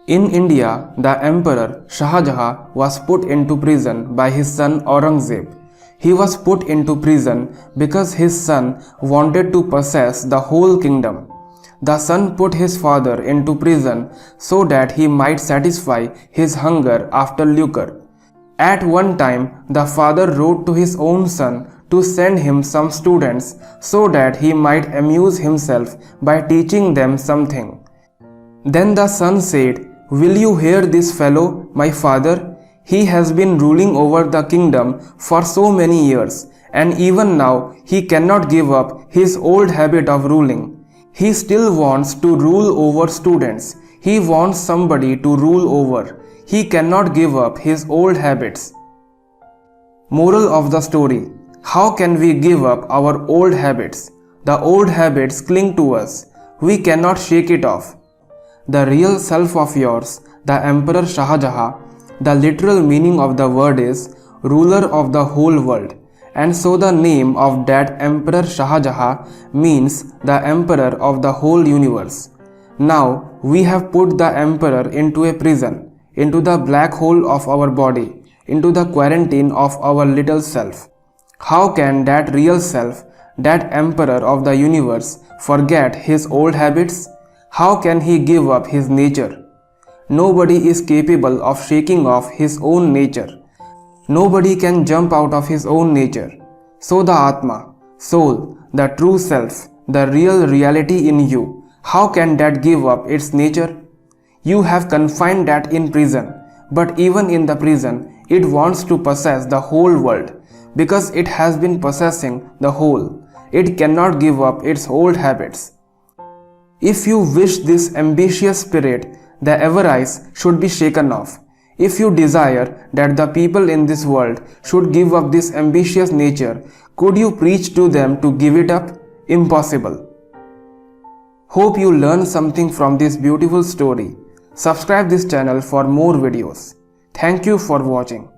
In India, the Emperor Shah Jahan was put into prison by his son Aurangzeb. He was put into prison because his son wanted to possess the whole kingdom. The son put his father into prison so that he might satisfy his hunger after lucre. At one time, the father wrote to his own son to send him some students so that he might amuse himself by teaching them something. Then the son said, "Will you hear this fellow, my father? He has been ruling over the kingdom for so many years, and even now he cannot give up his old habit of ruling. He still wants to rule over students. He wants somebody to rule over. He cannot give up his old habits." Moral of the story: how can we give up our old habits? The old habits cling to us. We cannot shake it off. The real self of yours, the Emperor Shah Jahan, the literal meaning of the word is ruler of the whole world, and so the name of that Emperor Shah Jahan means the emperor of the whole universe. Now we have put the emperor into a prison, into the black hole of our body, into the quarantine of our little self. How can that real self, that emperor of the universe, forget his old habits? How can he give up his nature? Nobody is capable of shaking off his own nature. Nobody can jump out of his own nature. So the Atma, soul, the true self, the real reality in you, how can that give up its nature? You have confined that in prison, but even in the prison, it wants to possess the whole world, because it has been possessing the whole. It cannot give up its old habits. If you wish this ambitious spirit, the avarice should be shaken off. If you desire that the people in this world should give up this ambitious nature, could you preach to them to give it up? Impossible. Hope you learn something from this beautiful story. Subscribe this channel for more videos. Thank you for watching.